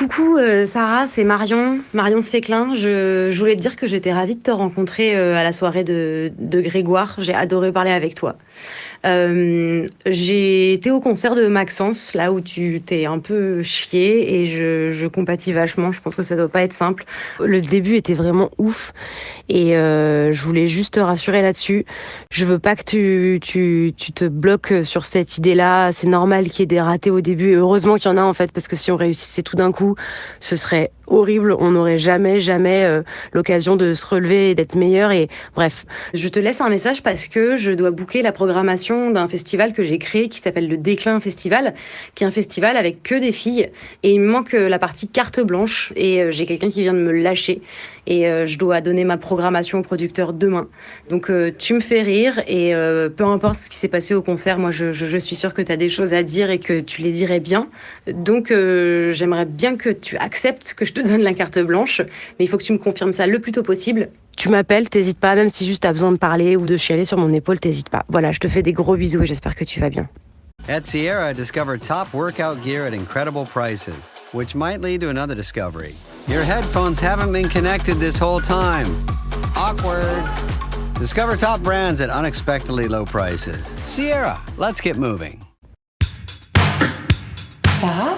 Coucou Sarah, c'est Marion Séclin. Je voulais te dire que j'étais ravie de te rencontrer à la soirée de Grégoire. J'ai adoré parler avec toi. J'ai été au concert de Maxence, là où tu t'es un peu chié et je compatis vachement. Je pense que ça doit pas être simple. Le début était vraiment ouf et je voulais juste te rassurer là-dessus. Je veux pas que tu te bloques sur cette idée-là. C'est normal qu'il y ait des ratés au début. Et heureusement qu'il y en a en fait, parce que si on réussissait tout d'un coup, ce serait horrible. On n'aurait jamais l'occasion de se relever et d'être meilleur. Et bref, je te laisse un message parce que je dois booker la programmation d'un festival que j'ai créé qui s'appelle le Déclin Festival, qui est un festival avec que des filles. Et il me manque la partie carte blanche et j'ai quelqu'un qui vient de me lâcher. Et je dois donner ma programmation au producteur demain. Donc tu me fais rire et peu importe ce qui s'est passé au concert, moi je suis sûre que tu as des choses à dire et que tu les dirais bien. Donc j'aimerais bien que tu acceptes que je te donne la carte blanche, mais il faut que tu me confirmes ça le plus tôt possible. Tu m'appelles, t'hésites pas, même si juste t'as besoin de parler ou de chialer sur mon épaule, t'hésites pas. Voilà, je te fais des gros bisous et j'espère que tu vas bien. At Sierra, discover top workout gear at incredible prices, which might lead to another discovery. Your headphones haven't been connected this whole time. Awkward. Discover top brands at unexpectedly low prices. Sierra, let's get moving. Sarah ?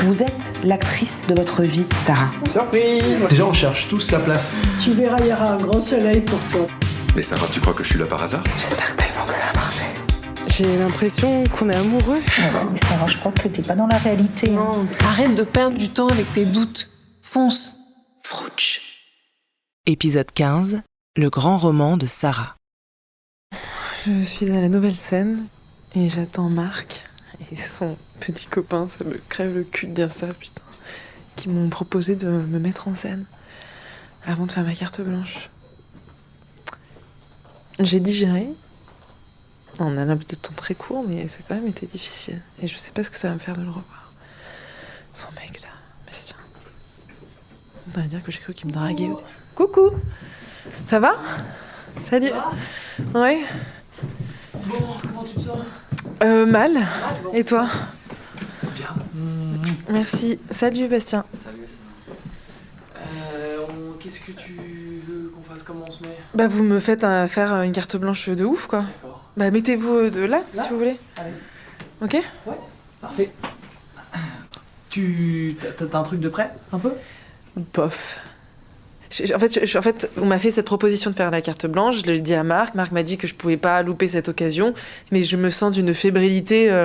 Vous êtes l'actrice de votre vie, Sarah. Surprise! Déjà, on cherche tous sa place. Tu verras, il y aura un grand soleil pour toi. Mais Sarah, tu crois que je suis là par hasard? J'espère tellement que ça va marcher. J'ai l'impression qu'on est amoureux. Mais Sarah, je crois que t'es pas dans la réalité. Non. Arrête de perdre du temps avec tes doutes. Fonce. Frouch. Épisode 15, le grand roman de Sarah. Je suis à la nouvelle scène et j'attends Marc et son petit copain, ça me crève le cul de dire ça, putain, qui m'ont proposé de me mettre en scène avant de faire ma carte blanche. J'ai digéré. On a un laps de temps très court, mais ça a quand même été difficile. Et je sais pas ce que ça va me faire de le revoir. Son mec là, Bastien. On va dire que j'ai cru qu'il me draguait au début. Coucou! Ça va? Salut! Ouais? Bon, comment tu te sens? Mal. Et toi? Bien. Merci. Salut Bastien. Salut. Qu'est-ce que tu veux qu'on fasse? Comment on se met? Bah vous me faites faire une carte blanche de ouf quoi. D'accord. Bah mettez-vous de là, si vous voulez. Allez. Ok? Ouais, parfait. T'as un truc de prêt, un peu? Bof. En fait, on m'a fait cette proposition de faire la carte blanche, je l'ai dit à Marc. Marc m'a dit que je pouvais pas louper cette occasion, mais je me sens d'une fébrilité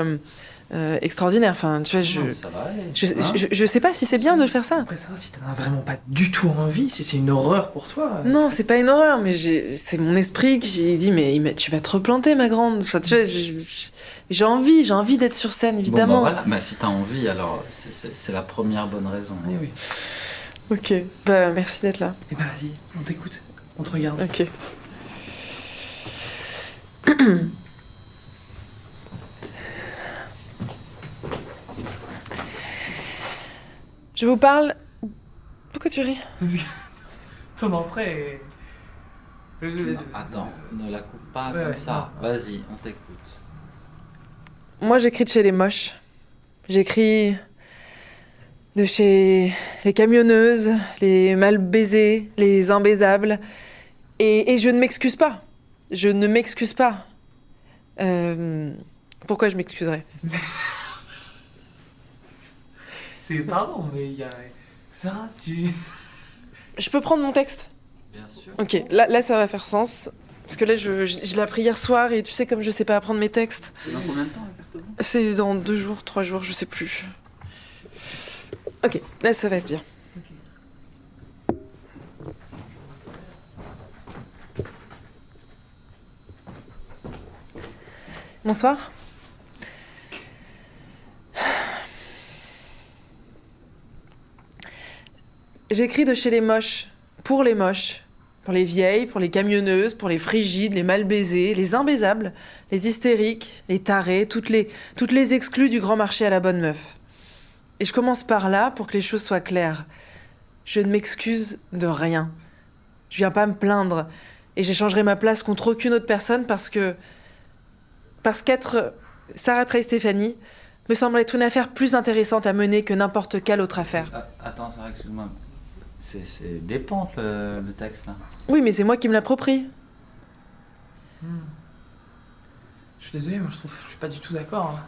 extraordinaire. Enfin, tu vois, Ça va aller. je sais pas si c'est bien de faire ça. Après ça, si t'en as vraiment pas du tout envie, si c'est une horreur pour toi... Non, c'est pas une horreur, mais c'est mon esprit qui dit mais tu vas te replanter, ma grande. Enfin, tu vois, j'ai envie d'être sur scène, évidemment. Bon, bah voilà, si t'as envie, alors c'est la première bonne raison. Oui, oui. Ok, bah merci d'être là. Eh bah vas-y, on t'écoute, on te regarde. Ok. Je vous parle... Pourquoi tu ris? Ton entrée est... Non, attends, ne la coupe pas Ouais, comme ouais, ça. non. Vas-y, on t'écoute. Moi, j'écris de chez les moches. J'écris de chez les camionneuses, les mal baisées, les imbaisables. Et je ne m'excuse pas. Je ne m'excuse pas. Pourquoi je m'excuserais? C'est pardon, mais il y a... Ça, Je peux prendre mon texte? Bien sûr. Ok, là ça va faire sens. Parce que là, je l'ai appris hier soir et tu sais, comme je sais pas apprendre mes textes. C'est dans combien de temps, la carte blanche? C'est dans 2 jours, 3 jours, je sais plus. Ok, là ça va être bien. Bonsoir. J'écris de chez les moches, pour les vieilles, pour les camionneuses, pour les frigides, les mal baisées, les imbaisables, les hystériques, les tarés, toutes les exclues du grand marché à la bonne meuf. Et je commence par là pour que les choses soient claires. Je ne m'excuse de rien. Je viens pas me plaindre. Et j'échangerai ma place contre aucune autre personne parce qu'être Sarah Trey Stéphanie me semble être une affaire plus intéressante à mener que n'importe quelle autre affaire. Attends, Sarah, excuse-moi. C'est des pentes le texte là. Oui, mais c'est moi qui me l'approprie. Je suis désolé, moi je suis pas du tout d'accord.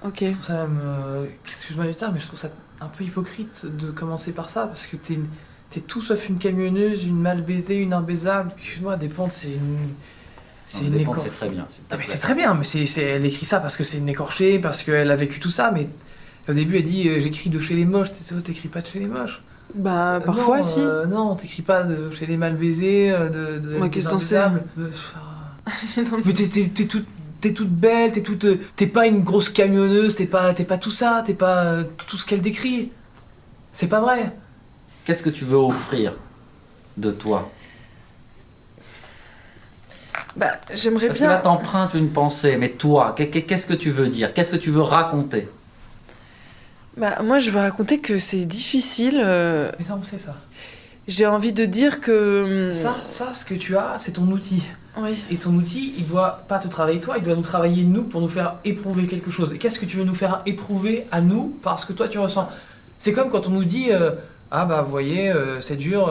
Ok. Je trouve ça même. Excuse-moi du terme, mais je trouve ça un peu hypocrite de commencer par ça, parce que t'es tout sauf une camionneuse, une mal baisée, une imbaisable. Excuse-moi, Despentes, c'est une. C'est une Despentes, c'est très bien. Ah, mais c'est très bien, mais elle écrit ça parce que c'est une écorchée, parce qu'elle a vécu tout ça, mais au début elle dit j'écris de chez les moches, t'écris pas de chez les moches. Bah, parfois, non, si. Non, t'écris pas de chez les mal baisés, Moi, qu'est-ce que t'en sais? Mais t'es toute belle, t'es pas une grosse camionneuse, t'es pas tout ça, t'es pas tout ce qu'elle décrit. C'est pas vrai. Qu'est-ce que tu veux offrir de toi? Bah, j'aimerais Parce bien... que là, t'empruntes une pensée, mais toi, qu'est-ce que tu veux dire? Qu'est-ce que tu veux raconter? Bah, moi, je veux raconter que c'est difficile. Mais ça, on sait ça. J'ai envie de dire que... Ça, ce que tu as, c'est ton outil. Oui. Et ton outil, il doit pas te travailler toi, il doit nous travailler nous pour nous faire éprouver quelque chose. Et qu'est-ce que tu veux nous faire éprouver à nous parce que toi tu ressens? C'est comme quand on nous dit ah bah vous voyez, c'est dur,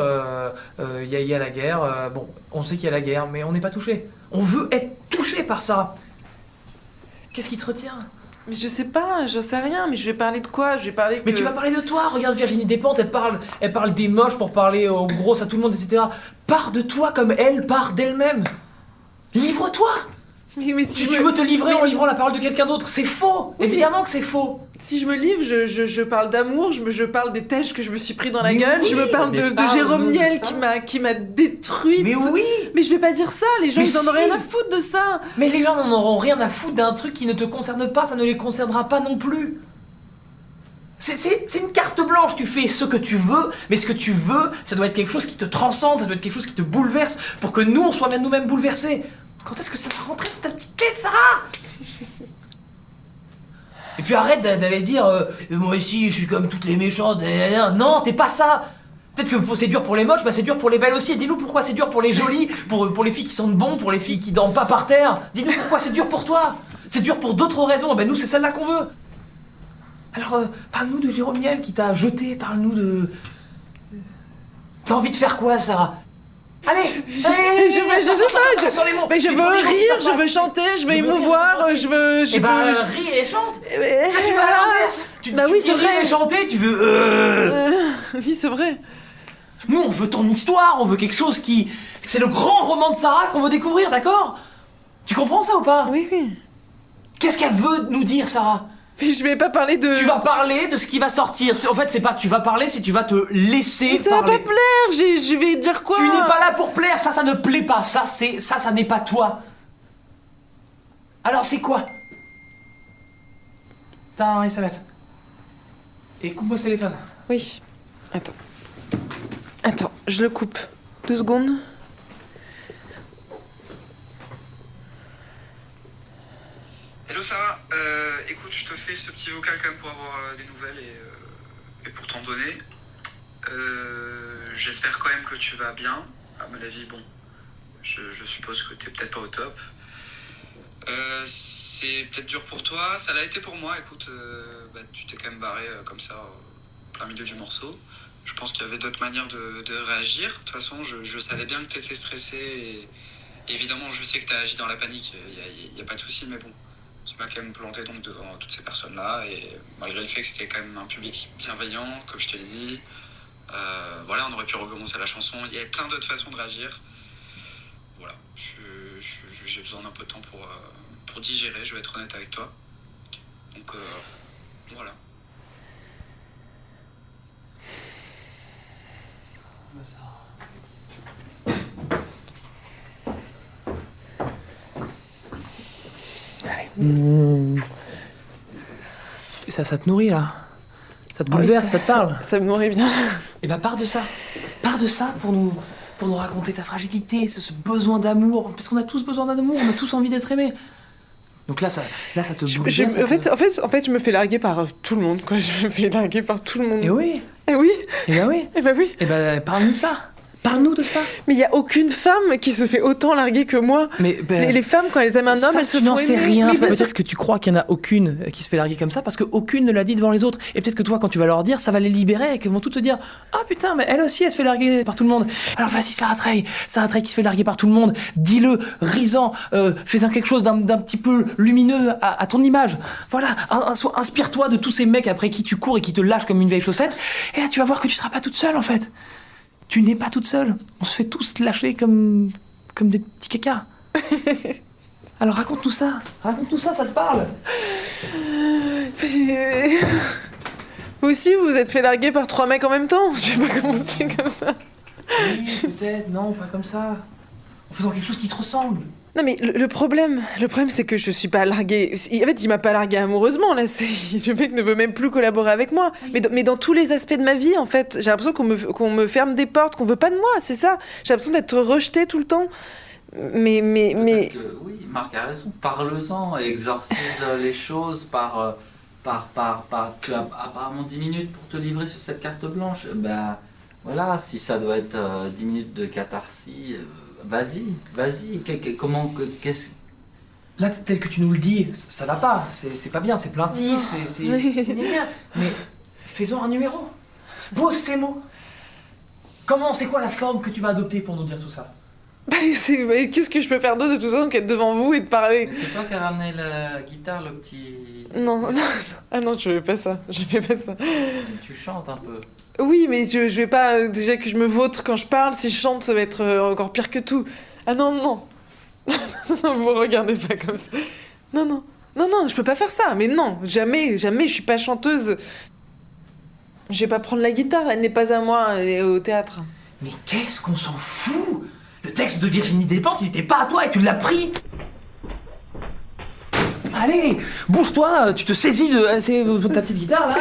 y a la guerre, bon, on sait qu'il y a la guerre, mais on n'est pas touché. On veut être touché par ça. Qu'est-ce qui te retient? Mais je sais pas, j'en sais rien, mais je vais parler de quoi? Je vais parler Mais tu vas parler de toi, regarde Virginie Despentes, elle parle des moches pour parler aux grosses à tout le monde, etc. Pars de toi comme elle part d'elle-même. Livre-toi. Mais si tu veux te livrer en livrant la parole de quelqu'un d'autre, c'est faux. Évidemment que c'est faux. Si je me livre, je parle d'amour, je parle des têches que je me suis pris dans la gueule, oui, je me parle de Jérôme Niel qui m'a détruite. Mais oui. Mais je vais pas dire ça, les gens Mais ils en ont si. rien à foutre de ça. Mais les gens n'en auront rien à foutre d'un truc qui ne te concerne pas, ça ne les concernera pas non plus. C'est une carte blanche, tu fais ce que tu veux, mais ce que tu veux, ça doit être quelque chose qui te transcende, ça doit être quelque chose qui te bouleverse, pour que nous, on soit bien nous-mêmes bouleversés. Quand est-ce que ça va rentrer dans ta petite tête, Sarah? Et puis arrête d'aller dire moi aussi, je suis comme toutes les méchantes. Non, t'es pas ça. Peut-être que c'est dur pour les moches, bah c'est dur pour les belles aussi. Et dis-nous pourquoi c'est dur pour les jolies, pour les filles qui sentent bon, pour les filles qui dorment pas par terre. Dis-nous pourquoi c'est dur pour toi. C'est dur pour d'autres raisons. Ben nous, c'est celle-là qu'on veut. Alors, parle-nous de Jérôme Niel qui t'a jeté. Parle-nous de... T'as envie de faire quoi, Sarah? Allez, je sais pas, mais je veux rire, je veux chanter, je veux émouvoir, je veux... rire et chante. Tu vas à l'inverse. Bah oui, c'est vrai. Et chanter, tu veux... Oui, c'est vrai. Nous, on veut ton histoire, on veut quelque chose qui... C'est le grand roman de Sarah qu'on veut découvrir, d'accord? Tu comprends ça ou pas? Oui. Qu'est-ce qu'elle veut nous dire, Sarah? Mais je vais pas parler de... Tu vas parler de ce qui va sortir. En fait, c'est pas tu vas parler, c'est tu vas te laisser mais ça parler. va pas plaire, je vais dire quoi? Tu n'es pas là pour plaire, ça ne plaît pas. Ça n'est pas toi. Alors c'est quoi? T'as un SMS. Et coupe-moi ce téléphone. Oui. Attends, je le coupe. 2 secondes. Hello Sarah, écoute, je te fais ce petit vocal quand même pour avoir des nouvelles et pour t'en donner. J'espère quand même que tu vas bien. À mon avis, bon, je suppose que t'es peut-être pas au top. C'est peut-être dur pour toi, ça l'a été pour moi. Écoute, tu t'es quand même barré comme ça, au plein milieu du morceau. Je pense qu'il y avait d'autres manières de réagir. De toute façon, je savais bien que t'étais stressé et évidemment, je sais que t'as agi dans la panique, il n'y a pas de souci, mais bon. Tu m'as quand même planté donc devant toutes ces personnes-là et malgré le fait que c'était quand même un public bienveillant, comme je te l'ai dit, voilà, on aurait pu recommencer la chanson. Il y avait plein d'autres façons de réagir. Voilà, j'ai besoin d'un peu de temps pour digérer, je vais être honnête avec toi. Donc voilà. Ça te nourrit là. Ça te bouleverse, ça te parle. Ça me nourrit bien. Et bah pars de ça. Pars de ça pour nous raconter ta fragilité, ce besoin d'amour. Parce qu'on a tous besoin d'amour, on a tous envie d'être aimés. Donc là, ça te bouleverse. En fait, je me fais larguer par tout le monde, quoi. Je me fais larguer par tout le monde. Et oui. Et oui. Et bah oui. Et bah oui. Et bah parle-nous de ça. Parle-nous de ça. Mais il y a aucune femme qui se fait autant larguer que moi. Mais les femmes, quand elles aiment un homme, elles se tu font n'en sais aimer. rien. Mais bien sûr. Peut-être que tu crois qu'il y en a aucune qui se fait larguer comme ça parce qu'aucune ne l'a dit devant les autres. Et peut-être que toi, quand tu vas leur dire, ça va les libérer et qu'elles vont toutes se dire ah putain, mais elle aussi, elle se fait larguer par tout le monde. Alors vas-y, Sarah Trey qui se fait larguer par tout le monde. Dis-le, risant, fais-en quelque chose d'un petit peu lumineux à ton image. Voilà, inspire-toi de tous ces mecs après qui tu cours et qui te lâchent comme une vieille chaussette. Et là, tu vas voir que tu seras pas toute seule en fait. Tu n'es pas toute seule. On se fait tous lâcher comme des petits cacas. Alors raconte-nous ça. Raconte-nous ça te parle. Vous aussi, vous vous êtes fait larguer par 3 mecs en même temps? Je vais pas commencer comme ça. Oui, peut-être, non, pas comme ça. En faisant quelque chose qui te ressemble. Non mais le problème c'est que je suis pas larguée. En fait, il m'a pas larguée amoureusement là. Le mec ne veut même plus collaborer avec moi. Mais dans tous les aspects de ma vie, en fait, j'ai l'impression qu'on me ferme des portes, qu'on veut pas de moi. C'est ça. J'ai l'impression d'être rejetée tout le temps. Mais. Oui, Marc a raison. Parle-en, exorcise les choses par. Tu as apparemment 10 minutes pour te livrer sur cette carte blanche. Bah voilà, si ça doit être 10 minutes de catharsis. Vas-y, qu'est-ce... Là, tel que tu nous le dis, ça va pas, c'est pas bien, c'est plaintif, c'est mais faisons un numéro. Pose ces mots. C'est quoi la forme que tu vas adopter pour nous dire tout ça? Qu'est-ce que je peux faire d'autre de tout ça qu'être devant vous et de parler? Mais c'est toi qui as ramené la guitare, le petit... Non. Ah non, je fais pas ça. Tu chantes un peu. Oui, mais je vais pas... déjà que je me vautre quand je parle, si je chante, ça va être encore pire que tout. Ah non. Vous regardez pas comme ça. Non, je peux pas faire ça. Mais non, jamais, je suis pas chanteuse. Je vais pas prendre la guitare, elle n'est pas à moi et au théâtre. Mais qu'est-ce qu'on s'en fout? Le texte de Virginie Despentes, il était pas à toi et tu l'as pris. Allez, bouge-toi, tu te saisis de ta petite guitare là.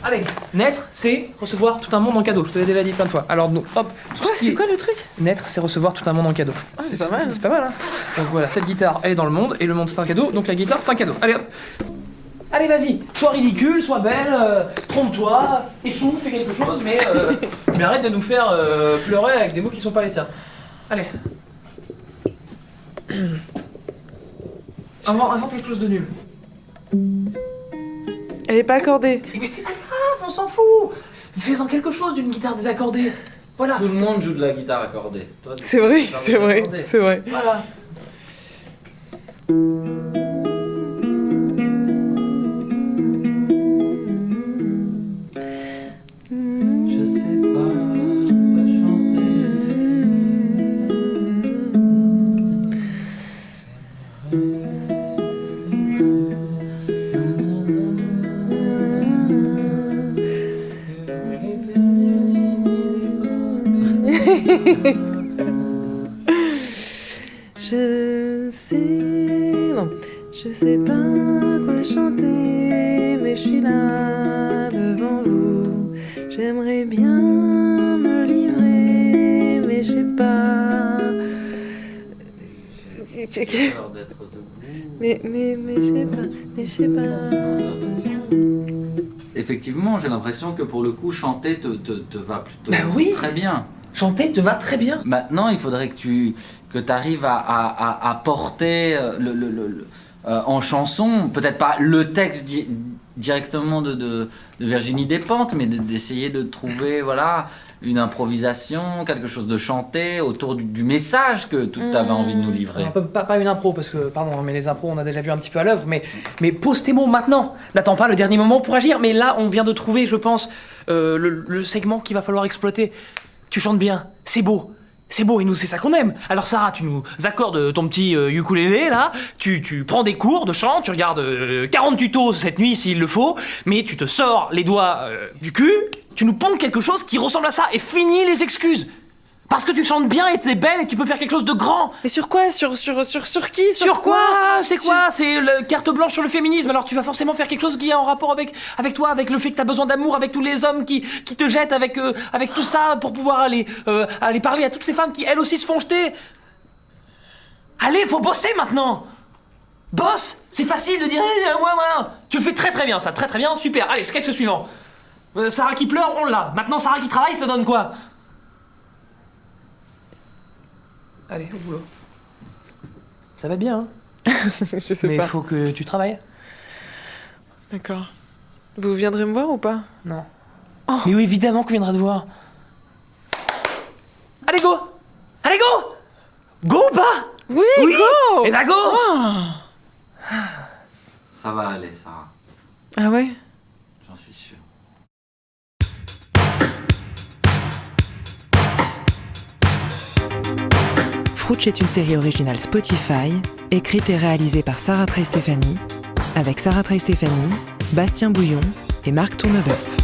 Allez, naître, c'est recevoir tout un monde en cadeau. Je te l'ai déjà dit plein de fois. Alors, hop. Quoi, c'est quoi le truc? Naître, c'est recevoir tout un monde en cadeau. Ah, c'est pas mal. C'est pas mal, hein. Donc voilà, cette guitare, elle est dans le monde et le monde c'est un cadeau. Donc la guitare, c'est un cadeau. Allez hop. Allez, vas-y, sois ridicule, sois belle, trompe-toi, échoue, fais quelque chose, mais arrête de nous faire pleurer avec des mots qui sont pas les tiens. Allez. Invente quelque chose de nul. Elle est pas accordée. Mais c'est pas grave, on s'en fout. Fais-en quelque chose d'une guitare désaccordée. Voilà. Tout le monde joue de la guitare accordée. Toi, c'est vrai. Voilà. Je sais pas chanter. Je sais pas quoi chanter, mais je suis là devant vous. J'aimerais bien me livrer, mais je sais pas. Mais je sais pas. Effectivement, j'ai l'impression que pour le coup, chanter te va plutôt très bien. Chanter te va très bien. Maintenant, il faudrait que tu arrives à porter en chanson, peut-être pas le texte directement de Virginie Despentes, mais d'essayer de trouver une improvisation, quelque chose de chanté autour du message que tu avais envie de nous livrer. Pas une impro, parce que, pardon, mais les impros, on a déjà vu un petit peu à l'œuvre, mais pose tes mots maintenant. N'attends pas le dernier moment pour agir, mais là, on vient de trouver, je pense, le segment qu'il va falloir exploiter. Tu chantes bien, c'est beau, et nous, c'est ça qu'on aime. Alors Sarah, tu nous accordes ton petit ukulélé, là, tu prends des cours de chant, tu regardes 40 tutos cette nuit s'il le faut, mais tu te sors les doigts du cul, tu nous ponds quelque chose qui ressemble à ça, et finis les excuses. Parce que tu chantes bien et t'es belle et tu peux faire quelque chose de grand. Mais sur quoi? Sur qui? Sur quoi? C'est quoi? C'est la carte blanche sur le féminisme. Alors tu vas forcément faire quelque chose qui est en rapport avec toi, avec le fait que t'as besoin d'amour, avec tous les hommes qui te jettent, avec tout ça pour pouvoir aller parler à toutes ces femmes qui elles aussi se font jeter. Allez, faut bosser maintenant. Bosse. C'est facile de dire ouais. Tu le fais très très bien ça, très très bien, super. Allez, sketch suivant. Sarah qui pleure, on l'a. Maintenant Sarah qui travaille, ça donne quoi? Allez, au boulot. Ça va bien, hein? Je sais Mais pas. il faut que tu travailles. D'accord. Vous viendrez me voir ou pas? Non. Mais oui, évidemment qu'on viendra te voir. Allez, go! Allez, go! Go ou pas? Oui, Oui! go! Eh ben, go! Ça va aller, Sarah. Ah ouais? J'en suis sûr. Frouch est une série originale Spotify, écrite et réalisée par Sarah Trey Stéphanie, avec Sarah Trey Stéphanie, Bastien Bouillon et Marc Tourneboeuf.